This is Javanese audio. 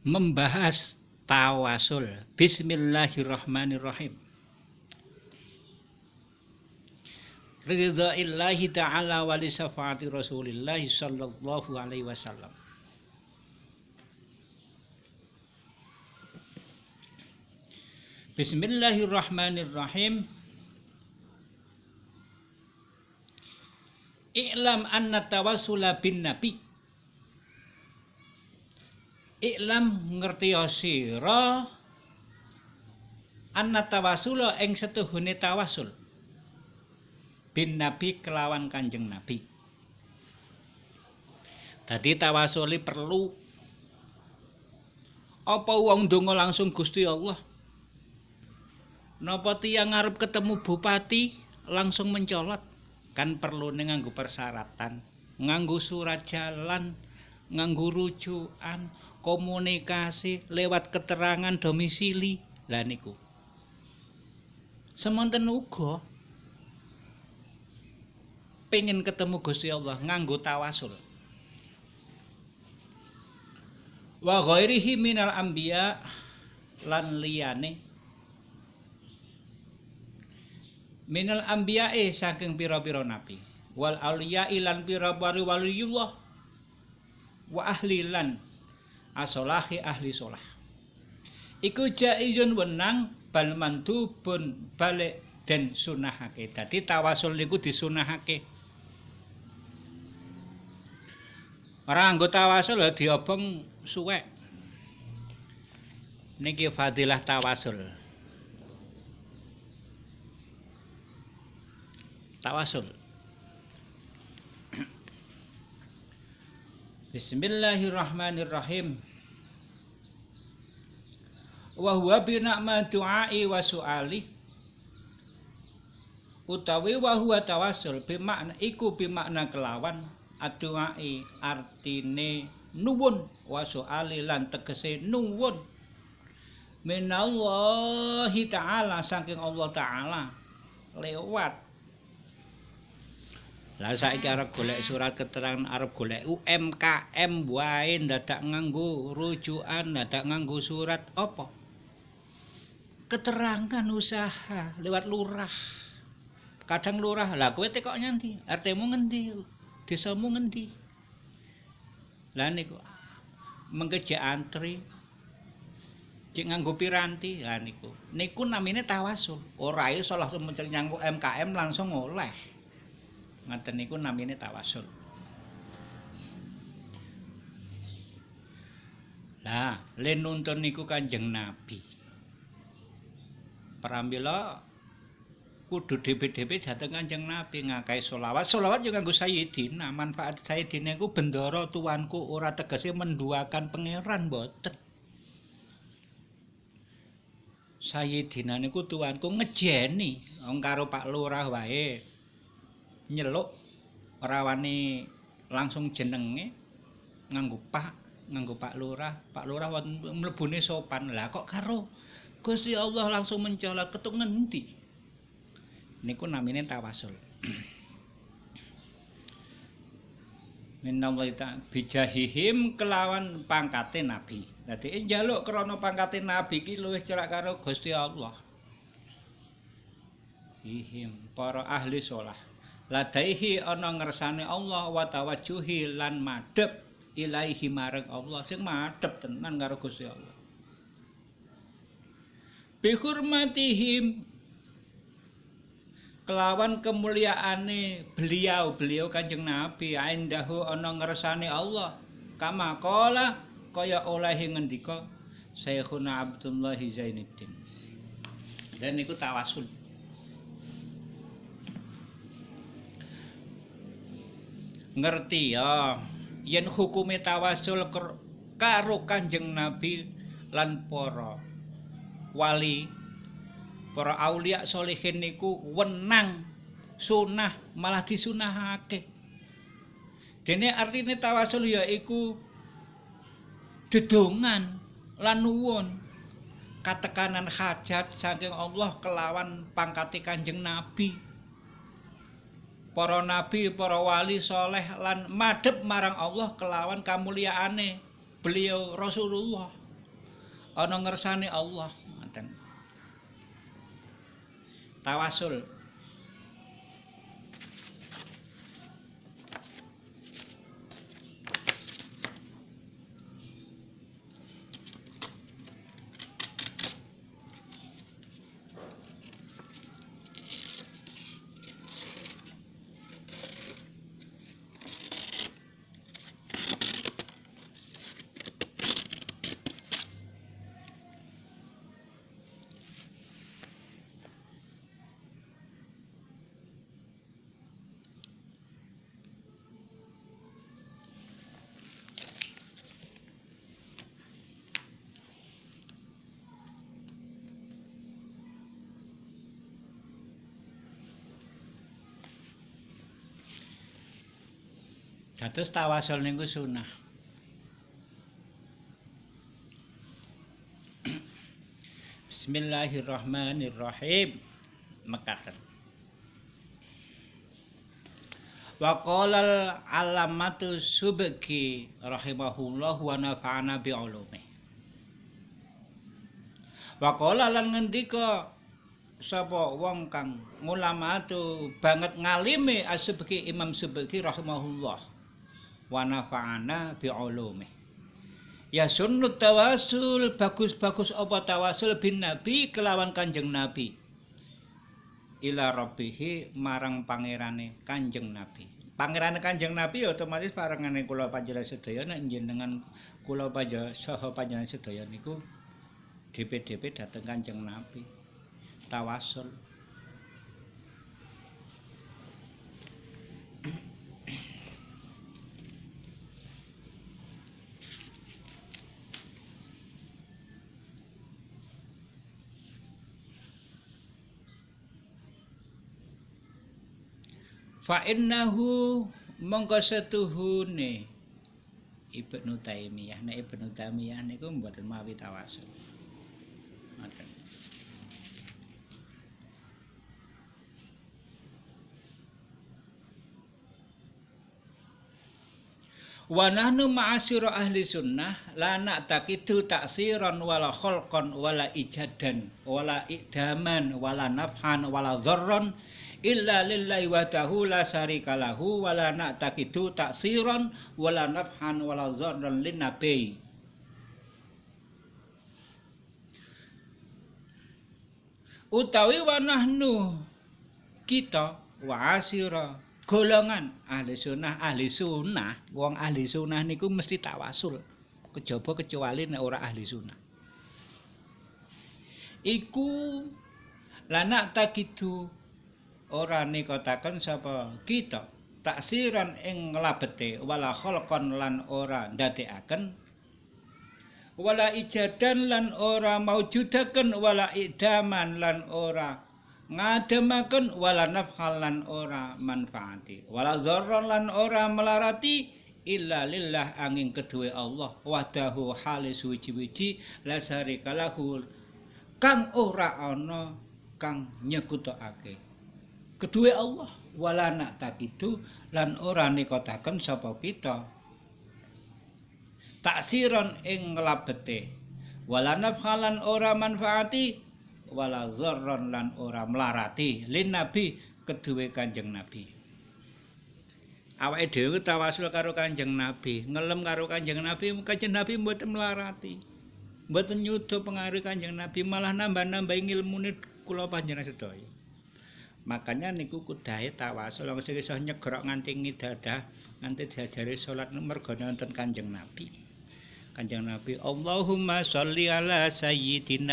membahas tawasul. Bismillahirrahmanirrahim. Ridha'illahi ta'ala wa li syafaati Rasulillah sallallahu alaihi wasallam. Bismillahirrahmanirrahim. I'lam anna tawassula bin nabi. I'lam ngertiya sira anna tawassula ing setuhune tawasul bin nabi kelawan Kanjeng Nabi. Dadi tawasuli perlu apa wong ndonga langsung Gusti Allah? Napa tiyang ngarep ketemu bupati langsung mencolot? Kan perlu nganggo persyaratan, nganggo surat jalan, nganggo rujukan, komunikasi lewat keterangan domisili. Lah niku. Semonten uga pengen ketemu Gusti Allah nganggo tawasul. Wa ghairihi minal anbiya lan liyane minal anbiyae saking pira-pira nabi wal auliya lan pira-pira waliyullah wa ahli lan asolahi ahli solah iku jaizun wenang bal mandubun balik den sunahake. Dadi tawasul niku disunahake. Ora nganggo tawasul lho diobong suwek. Niki fadilah tawasul. Tawasul. Bismillahirrahmanirrahim. Wa huwa bi na'ma du'ai wa su'ali. Utawi wa huwa tawasul bi makna iku bi makna kelawan adu'ai artine nuwun wa su'ali lan tegese nuwun minallahi ta'ala saking Allah Ta'ala lewat. Lah saiki arep golek surat keterangan, arep golek UMKM wae ndadak nganggo rujukan, ndadak nganggo surat apa? Keterangan usaha lewat lurah. Kadang lurah, lah kowe tekok ngendi? RT-mu ngendi? Desamu ngendi? Lah niku mengke antri cek nganggo piranti. Lah niku namine tawasul. Ora iso langsung mencari nyanggo UMKM langsung oleh. Ngaten niku namine tawasul. Lah, le nuntun niku Kanjeng Nabi. Pramila kudu dhewe-dhewe dhateng Kanjeng Nabi ngakai sholawat. Sholawat yo nganggo Sayyidina. Manfaat Sayyidina iku bendara tuanku ora tegese menduakan pangeran mboten. Sayyidina niku tuanku ngejeni wong karo Pak Lurah wae. Nyeluk ora wani langsung jenenge nganggo Pak Lurah. Pak Lurah mlebune sopan. Lah kok karo Gusti Allah langsung mencolot ketuk ngendi? Niku namine tawasul. Menawi ta bijahihim kelawan pangkate nabi. Dadi njaluk krana pangkate nabi iki luwih cerak karo Gusti Allah. Ihim para ahli sholah. Ladaihi ana ngersane Allah wa tawajjuhi lan madhep ilaihi marang Allah sing madhep tenan karo Gusti Allah. Bi hurmatihim kelawan kemuliaane beliau Kanjeng Nabi aindahu ana ngersane Allah kama qala kaya olehe ngendika Syekhuna Abdullah Zainuddin. Dan niku tawasul. Ngerti ya yen hukume tawasul karo Kanjeng Nabi lan para wali, para aulia sholihin niku wenang sunah malah disunahake. Dene artine tawasul ya iku dedongan lan nuwun katekanan hajat saking Allah kelawan pangkate Kanjeng Nabi. Para nabi, para wali soleh lan madhep marang Allah kelawan kamulyaane beliau Rasulullah. ana ngersane Allah, ngoten. Tawasul. Dados tawasul niku sunah. Bismillahirrahmanirrahim. Mekaten. Wa qala al-alamatu Subki rahimahullah wa nafa'ana bi ulumih. Wa qala lan ngendika sapa wong kang ngulamatu banget ngalime As-Subki Imam Subki rahimahullah wa nafa'ana bi ulumih. Ya sunnut tawasul, bagus-bagus apa tawasul bin Nabi kelawan Kanjeng Nabi. Ila rabbihi marang pangerane Kanjeng Nabi. Pangerane Kanjeng Nabi otomatis parengane kula panjenengan sedaya nek njenengan kula panjenengan saha panjenengan sedaya niku DP dhateng Kanjeng Nabi. Tawasul. Fa innahu mongko setuhune Ibnu Taimiyah. Nek Ibnu Taimiyah niku mboten mawi tawasul. Ngoten. Wa nahnu ma'asyira ahli sunnah la na'taqidu ta'siran wala khalqan wala ijadan wala idaman wala nafhan wala dharran illa lillahi wahdahu la syarika lahu wala na'taqidu ta'siran wala nafhan wala dharran lin nabi. Utawi wa nahnu kita wa asyira golongan ahli sunnah wong ahli sunnah niku mesti tawasul kejaba kecuali nek ora ahli sunnah iku lanak takidu ora nikataken sapa kita taksiran ing nglabete wala khalqan lan ora ndadekaken wala ijadan lan ora maujudaken wala idaman lan ora ngademaken wala nafhal lan ora manfaati wala dzarran lan ora melarati illa lillah angin kedue Allah wahdahu halis wiji-wiji la syarika lahu kang ora ana kang nyekutake kedue Allah wala nak takidu lan ora nikataken sapa kita taksiran ing nglabete wala nafhalan ora manfaati wala dzarran lan ora melarati lin nabi kedue Kanjeng Nabi. Awake dhewe tawasul karo Kanjeng Nabi, ngelem karo Kanjeng Nabi, Kanjeng Nabi mboten melarati. Mboten nyuda pengaruh Kanjeng Nabi, malah nambah-nambahi ilmune kula panjenengan sedaya. Makanya niku kudahe tawasul sing iso nyegrok nganti ngidadah, nganti diajari salat mergane wonten Kanjeng Nabi. Kanjeng Nabi, Allahumma sholli ala sayyidina